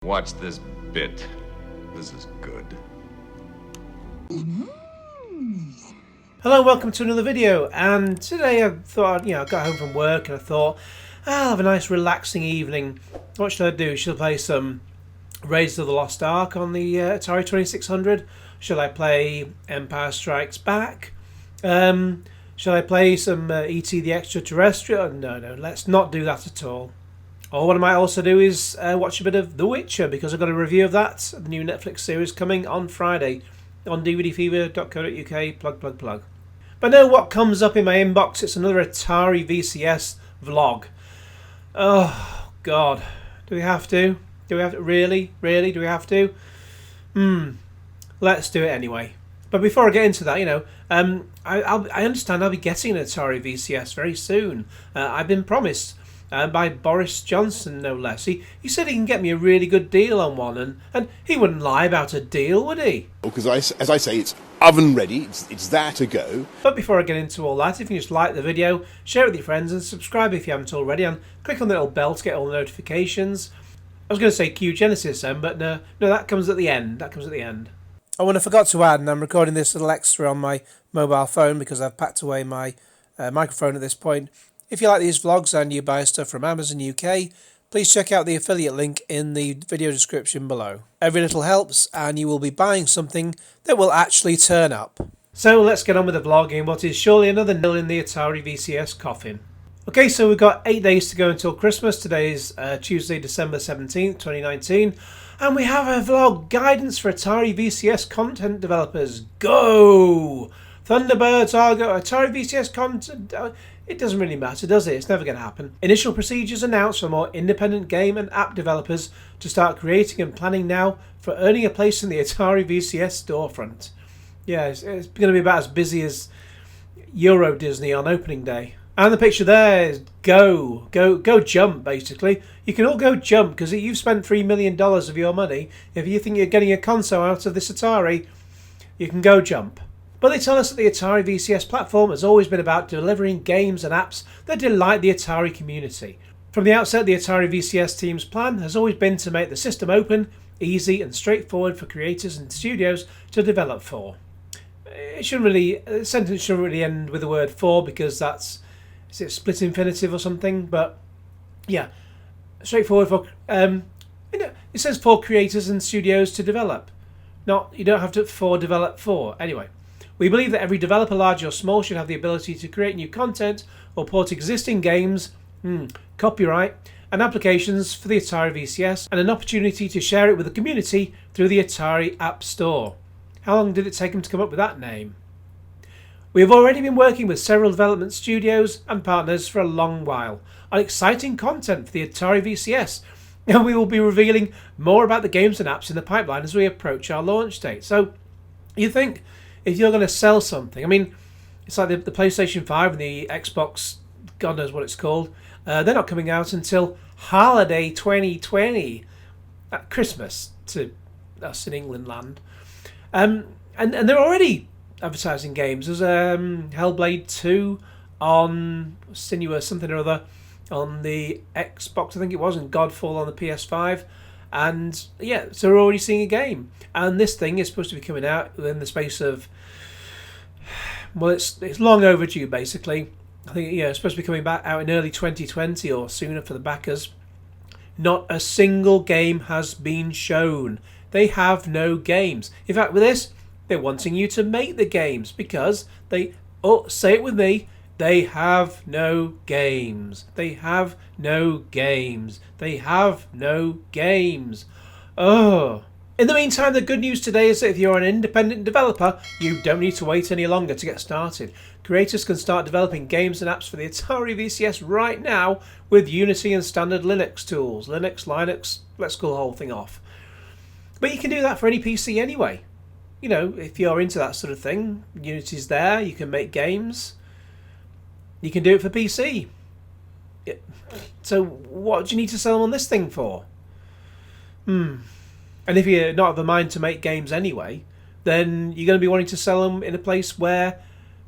Watch this bit. This is good. Hello, welcome to another video. And today I thought, I got home from work and I thought, I'll have a nice relaxing evening. What should I do? Should I play some Raiders of the Lost Ark on the Atari 2600? Should I play Empire Strikes Back? Should I play some E.T. the Extraterrestrial? No, let's not do that at all. Or what I might also do is watch a bit of The Witcher, because I've got a review of that, the new Netflix series coming on Friday on DVDfever.co.uk, plug. But no, what comes up in my inbox, it's another Atari VCS vlog. Oh, God. Do we have to? Really? Do we have to? Let's do it anyway. But before I get into that, I understand I'll be getting an Atari VCS very soon. I've been promised by Boris Johnson, no less. He said he can get me a really good deal on one, and he wouldn't lie about a deal, would he? Because as I say, it's oven ready, it's there to go. But before I get into all that, if you just like the video, share it with your friends and subscribe if you haven't already, and click on the little bell to get all the notifications. I was going to say Q Genesis then, but no, that comes at the end. Oh, and I forgot to add, and I'm recording this little extra on my mobile phone because I've packed away my microphone at this point. If you like these vlogs and you buy stuff from Amazon UK, please check out the affiliate link in the video description below. Every little helps, and you will be buying something that will actually turn up. So let's get on with the vlog in what is surely another nail in the Atari VCS coffin. Okay, so we've got 8 days to go until Christmas. Today is Tuesday, December 17th, 2019. And we have a vlog, guidance for Atari VCS content developers. Go! Thunderbirds, Argo, Atari VCS content... It doesn't really matter, does it? It's never going to happen. Initial procedures announced for more independent game and app developers to start creating and planning now for earning a place in the Atari VCS storefront. Yeah, it's going to be about as busy as Euro Disney on opening day. And the picture there is go jump, basically. You can all go jump, because you've spent $3 million of your money. If you think you're getting a console out of this Atari, you can go jump. But they tell us that the Atari VCS platform has always been about delivering games and apps that delight the Atari community. From the outset, the Atari VCS team's plan has always been to make the system open, easy and straightforward for creators and studios to develop for. The sentence shouldn't really end with the word for, because is it split infinitive or something? But yeah, straightforward for, it says for creators and studios to develop. You don't have to develop for. Anyway. We believe that every developer, large or small, should have the ability to create new content or port existing games, copyright, and applications for the Atari VCS, and an opportunity to share it with the community through the Atari App Store. How long did it take them to come up with that name? We have already been working with several development studios and partners for a long while on exciting content for the Atari VCS, and we will be revealing more about the games and apps in the pipeline as we approach our launch date. So, you think, if you're going to sell something, I mean, it's like the PlayStation 5 and the Xbox, God knows what it's called, they're not coming out until holiday 2020, at Christmas to us in England land. And they're already advertising games. There's Hellblade 2 on Sinuous something or other on the Xbox, I think it was, and Godfall on the PS5. And yeah, so we're already seeing a game, and this thing is supposed to be coming out within the space of, well, it's long overdue basically. I think it's supposed to be coming back out in early 2020 or sooner for the backers. Not a single game has been shown. They have no games. In fact, with this, they're wanting you to make the games, because say it with me, they have no games. They have no games. They have no games. Oh. In the meantime, the good news today is that if you're an independent developer, you don't need to wait any longer to get started. Creators can start developing games and apps for the Atari VCS right now with Unity and standard Linux tools. Linux, let's call the whole thing off. But you can do that for any PC anyway. If you're into that sort of thing, Unity's there, you can make games. You can do it for PC. So what do you need to sell them on this thing for? And if you're not of a mind to make games anyway, then you're going to be wanting to sell them in a place where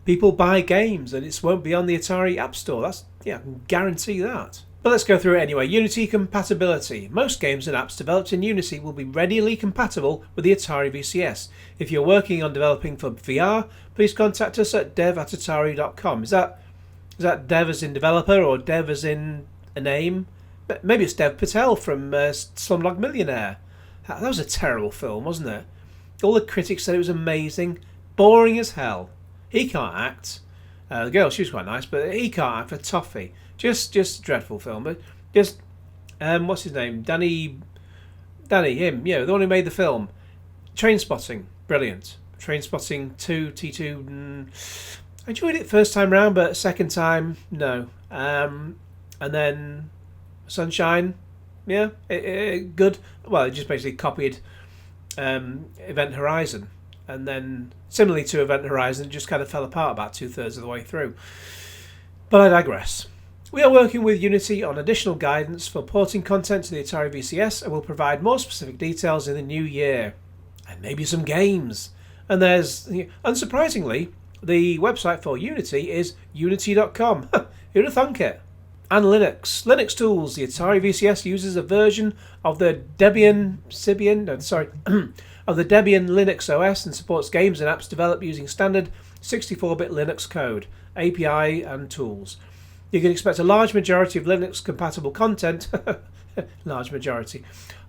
people buy games, and it won't be on the Atari App Store. I can guarantee that. But let's go through it anyway. Unity compatibility. Most games and apps developed in Unity will be readily compatible with the Atari VCS. If you're working on developing for VR, please contact us at dev@atari.com. Is that dev as in developer or dev as in a name? Maybe it's Dev Patel from Slumdog Millionaire. That was a terrible film, wasn't it? All the critics said it was amazing. Boring as hell. He can't act. The girl, she was quite nice, but he can't act for toffee. Just a dreadful film. But just, what's his name? Danny, him, the one who made the film. Trainspotting, brilliant. Trainspotting 2, T2, I enjoyed it first time round, but second time, no. And then Sunshine, good. Well, it just basically copied Event Horizon. And then, similarly to Event Horizon, it just kind of fell apart about 2/3 of the way through. But I digress. We are working with Unity on additional guidance for porting content to the Atari VCS and will provide more specific details in the new year. And maybe some games. And there's, unsurprisingly, the website for Unity is unity.com. Who'd have thunk it? And Linux. Linux tools. The Atari VCS uses a version of the Debian Linux OS and supports games and apps developed using standard 64-bit Linux code, API and tools. You can expect a large majority of Linux-compatible content, large majority,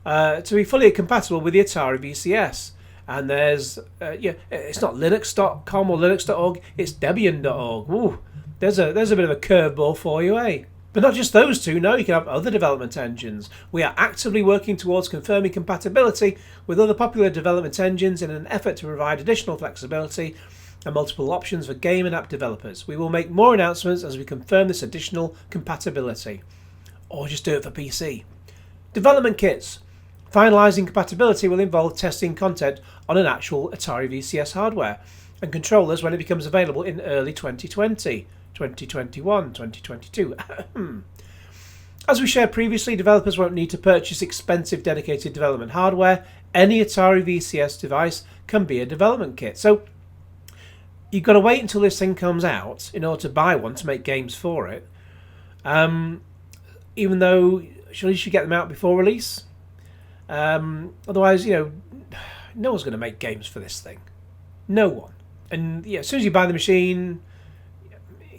to be fully compatible with the Atari VCS. And there's, it's not linux.com or linux.org, it's debian.org. Ooh, there's a bit of a curveball for you, eh? But not just those two, no, you can have other development engines. We are actively working towards confirming compatibility with other popular development engines in an effort to provide additional flexibility and multiple options for game and app developers. We will make more announcements as we confirm this additional compatibility. Or just do it for PC. Development kits. Finalising compatibility will involve testing content on an actual Atari VCS hardware and controllers when it becomes available in early 2020. 2021, 2022. As we shared previously, developers won't need to purchase expensive dedicated development hardware. Any Atari VCS device can be a development kit. So you've got to wait until this thing comes out in order to buy one to make games for it. Even though surely you should get them out before release. Otherwise, no one's going to make games for this thing. No one. And as soon as you buy the machine,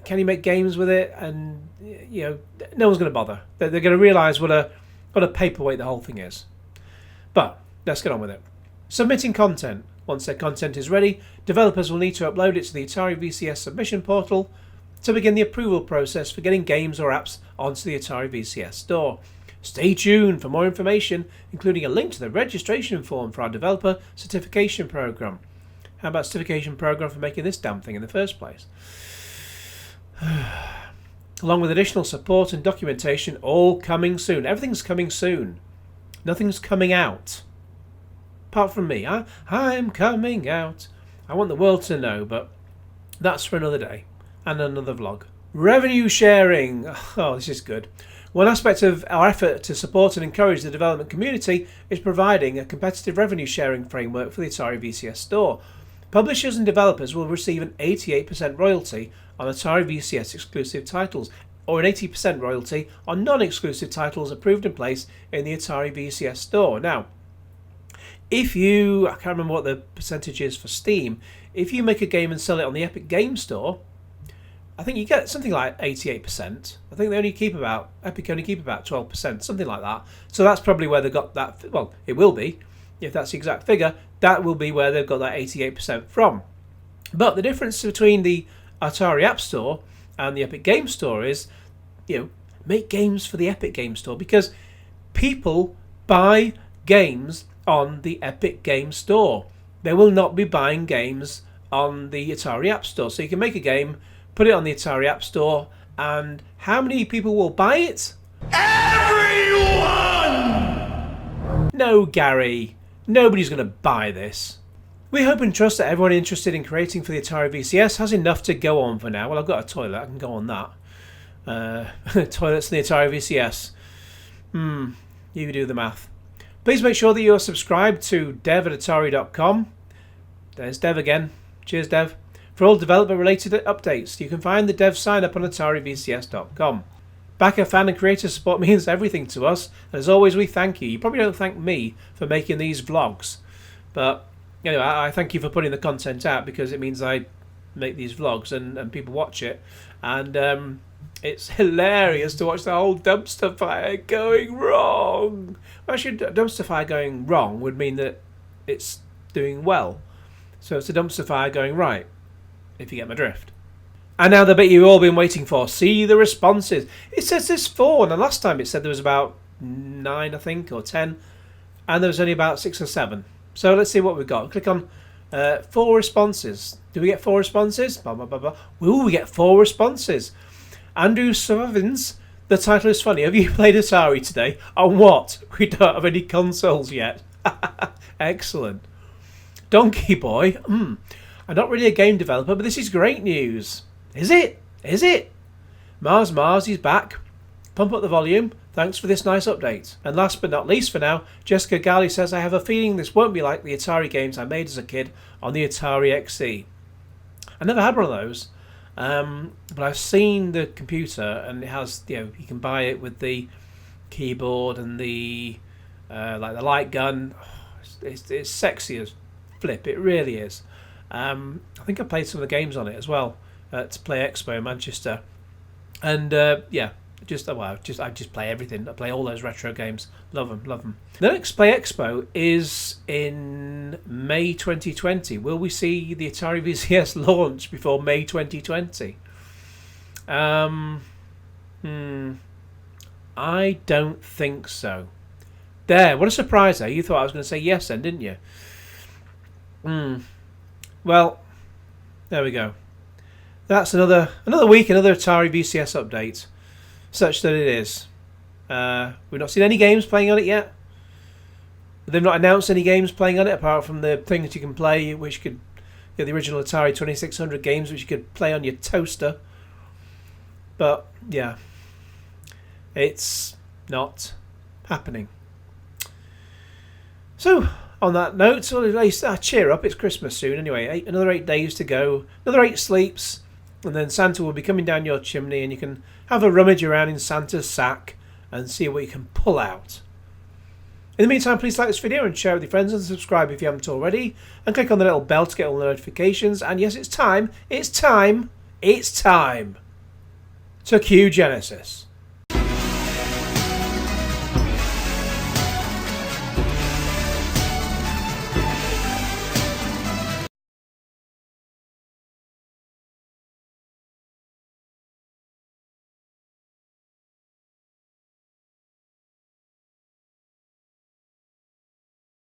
can you make games with it? And no one's going to bother. They're going to realise what a paperweight the whole thing is. But let's get on with it. Submitting content. Once their content is ready, developers will need to upload it to the Atari VCS submission portal to begin the approval process for getting games or apps onto the Atari VCS store. Stay tuned for more information, including a link to the registration form for our developer certification program. How about certification program for making this damn thing in the first place? Along with additional support and documentation, all coming soon. Everything's coming soon. Nothing's coming out. Apart from me. I'm coming out. I want the world to know, but that's for another day and another vlog. Revenue sharing. Oh, this is good. One aspect of our effort to support and encourage the development community is providing a competitive revenue sharing framework for the Atari VCS store. Publishers and developers will receive an 88% royalty on Atari VCS exclusive titles, or an 80% royalty on non-exclusive titles approved and placed in the Atari VCS store. Now, I can't remember what the percentage is for Steam, if you make a game and sell it on the Epic Games Store, I think you get something like 88%. I think Epic only keep about 12%, something like that. So that's probably where they got that, well, it will be, if that's the exact figure, that will be where they've got that 88% from. But the difference between the Atari App Store and the Epic Games Store is, make games for the Epic Games Store, because people buy games on the Epic Games Store. They will not be buying games on the Atari App Store. So you can make a game, put it on the Atari App Store, and how many people will buy it? Everyone! No, Gary. Nobody's going to buy this. We hope and trust that everyone interested in creating for the Atari VCS has enough to go on for now. Well, I've got a toilet, I can go on that. Toilets in the Atari VCS. You do the math. Please make sure that you are subscribed to dev@atari.com. There's Dev again. Cheers, Dev. For all developer-related updates, you can find the Dev sign-up on AtariVCS.com. Backer, fan and creator support means everything to us. And as always, we thank you. You probably don't thank me for making these vlogs. But anyway, I thank you for putting the content out, because it means I make these vlogs and people watch it. And it's hilarious to watch the whole dumpster fire going wrong. Well, actually, a dumpster fire going wrong would mean that it's doing well. So it's a dumpster fire going right, if you get my drift. And now the bit you've all been waiting for. See the responses. It says there's 4, and the last time it said there was about 9, I think, or 10. And there was only about 6 or 7. So let's see what we've got. Click on 4 responses. Do we get 4 responses? Blah, blah, blah, blah. Ooh, we get 4 responses. Andrew Sovins, the title is funny. Have you played Atari today? On what? We don't have any consoles yet. Excellent. Donkey Boy. I'm not really a game developer, but this is great news. Is it? Is it? Mars, he's back. Pump up the volume. Thanks for this nice update. And last but not least for now, Jessica Galley says, I have a feeling this won't be like the Atari games I made as a kid on the Atari XE. I never had one of those, but I've seen the computer, and it has, you can buy it with the keyboard and the like the light gun. It's sexy as flip. It really is. I think I played some of the games on it as well at Play Expo in Manchester, and yeah. I just play everything. I play all those retro games. Love them. The next Play Expo is in May 2020. Will we see the Atari VCS launch before May 2020? I don't think so. There, what a surprise there. You thought I was going to say yes then, didn't you? Well, there we go. That's another week, another Atari VCS update. Such that it is. We've not seen any games playing on it yet. They've not announced any games playing on it apart from the thing that you can play, which could, the original Atari 2600 games, which you could play on your toaster. But yeah, it's not happening. So on that note, well, at least cheer up. It's Christmas soon anyway. Another 8 days to go. Another 8 sleeps. And then Santa will be coming down your chimney, and you can have a rummage around in Santa's sack and see what you can pull out. In the meantime, please like this video and share it with your friends, and subscribe if you haven't already. And click on the little bell to get all the notifications. And yes, it's time to cue Genesis.